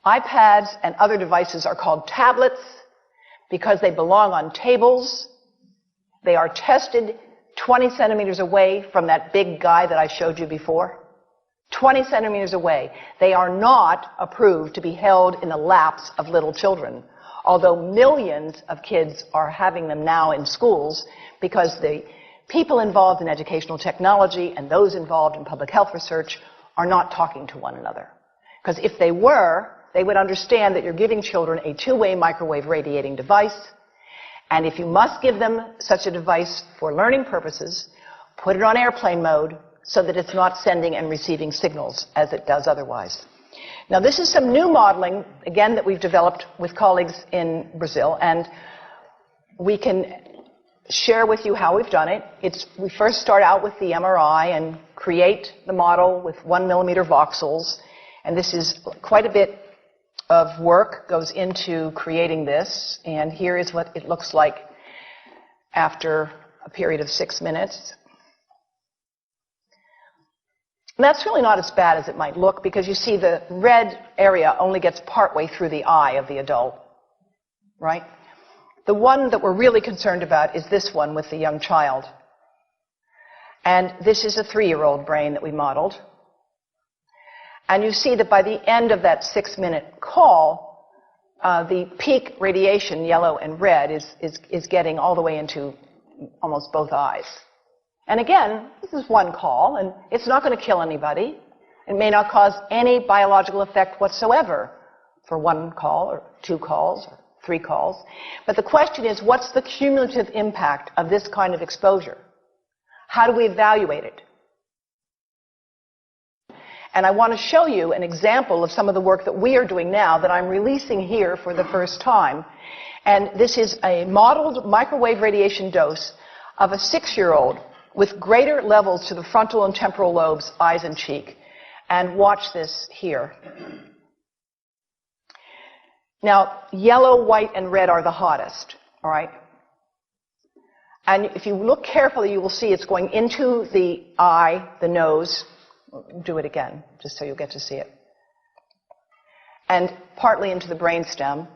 iPads and other devices are called tablets because they belong on tables. They are tested 20 centimeters away from that big guy that I showed you before. 20 centimeters away. They are not approved to be held in the laps of little children, although millions of kids are having them now in schools because the people involved in educational technology and those involved in public health research are not talking to one another. Because if they were, they would understand that you're giving children a two-way microwave radiating device, and if you must give them such a device for learning purposes, put it on airplane mode so that it's not sending and receiving signals as it does otherwise. Now, this is some new modeling, again, that we've developed with colleagues in Brazil, and we can share with you how we've done it. We first start out with the MRI and create the model with 1 millimeter voxels, and this is quite a bit of work goes into creating this, and here is what it looks like after a period of 6 minutes. And that's really not as bad as it might look, because you see the red area only gets partway through the eye of the adult, right? The one that we're really concerned about is this one with the young child. And this is a 3-year-old brain that we modeled. And you see that by the end of that 6-minute call, the peak radiation, yellow and red, is getting all the way into almost both eyes. And again, this is one call, and it's not going to kill anybody. It may not cause any biological effect whatsoever for 1 call, or 2 calls, or 3 calls. But the question is, what's the cumulative impact of this kind of exposure? How do we evaluate it? And I want to show you an example of some of the work that we are doing now that I'm releasing here for the first time. And this is a modeled microwave radiation dose of a 6-year-old with greater levels to the frontal and temporal lobes, eyes and cheek. And watch this here. Now, yellow, white, and red are the hottest, all right? And if you look carefully, you will see it's going into the eye, the nose. Do it again, just so you'll get to see it. And partly into the brainstem.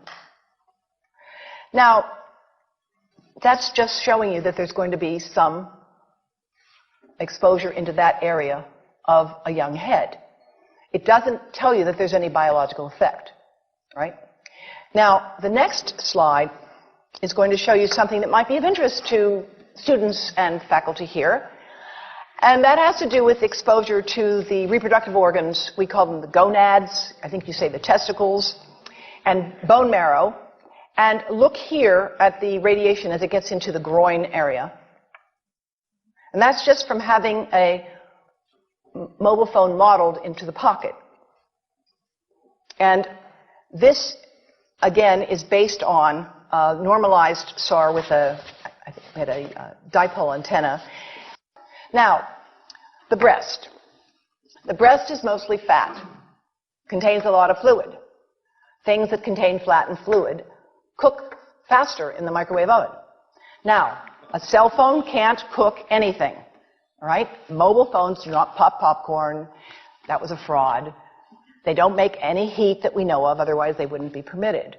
Now, that's just showing you that there's going to be some exposure into that area of a young head. It doesn't tell you that there's any biological effect, right? Now, the next slide is going to show you something that might be of interest to students and faculty here. And that has to do with exposure to the reproductive organs. We call them the gonads. I think you say the testicles. And bone marrow. And look here at the radiation as it gets into the groin area. And that's just from having a mobile phone modeled into the pocket. And this, again, is based on a normalized SAR with I think we had a dipole antenna. Now, the breast. The breast is mostly fat, contains a lot of fluid. Things that contain fat and fluid cook faster in the microwave oven. Now, a cell phone can't cook anything, all right? Mobile phones do not pop popcorn. That was a fraud. They don't make any heat that we know of, otherwise they wouldn't be permitted.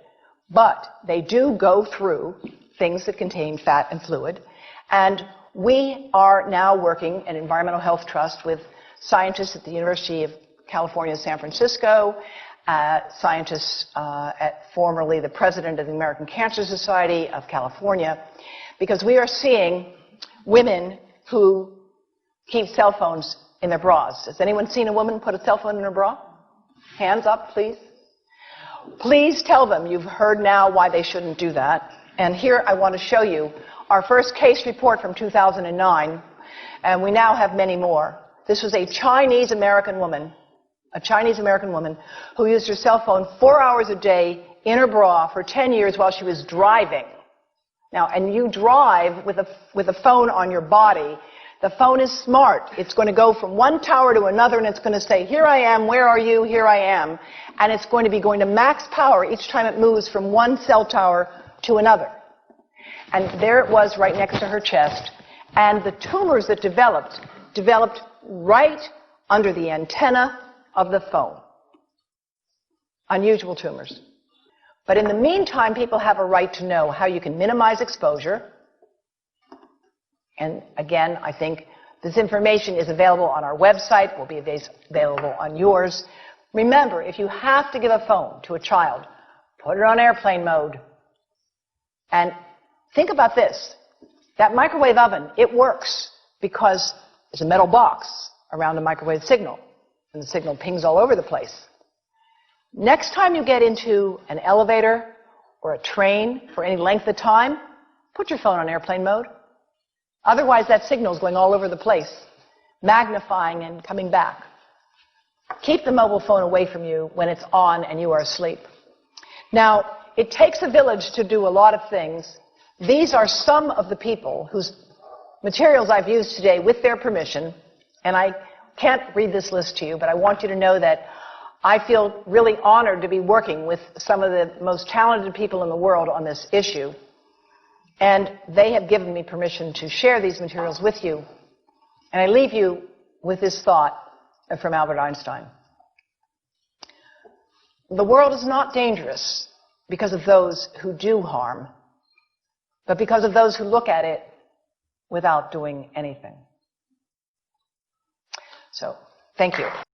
But they do go through things that contain fat and fluid, and we are now working at Environmental Health Trust with scientists at the University of California, San Francisco, scientists at formerly the president of the American Cancer Society of California, because we are seeing women who keep cell phones in their bras. Has anyone seen a woman put a cell phone in her bra? Hands up, please. Please tell them you've heard now why they shouldn't do that. And here I want to show you our first case report from 2009, and we now have many more. This was a Chinese-American woman who used her cell phone 4 hours a day in her bra for 10 years while she was driving. Now, and you drive with a phone on your body. The phone is smart. It's going to go from one tower to another, and it's going to say, here I am, where are you, here I am. And it's going to be going to max power each time it moves from one cell tower to another. And there it was right next to her chest. And the tumors that developed right under the antenna of the phone. unusual tumors. But in the meantime, people have a right to know how you can minimize exposure. And again, I think this information is available on our website, will be available on yours. Remember, if you have to give a phone to a child, put it on airplane mode. And think about this. That microwave oven, it works because there's a metal box around the microwave signal, and the signal pings all over the place. Next time you get into an elevator or a train for any length of time, put your phone on airplane mode. Otherwise, that signal is going all over the place, magnifying and coming back. Keep the mobile phone away from you when it's on and you are asleep. Now, it takes a village to do a lot of things. These are some of the people whose materials I've used today with their permission, and I can't read this list to you, but I want you to know that I feel really honored to be working with some of the most talented people in the world on this issue. And they have given me permission to share these materials with you. And I leave you with this thought from Albert Einstein. The world is not dangerous because of those who do harm, but because of those who look at it without doing anything. So, thank you.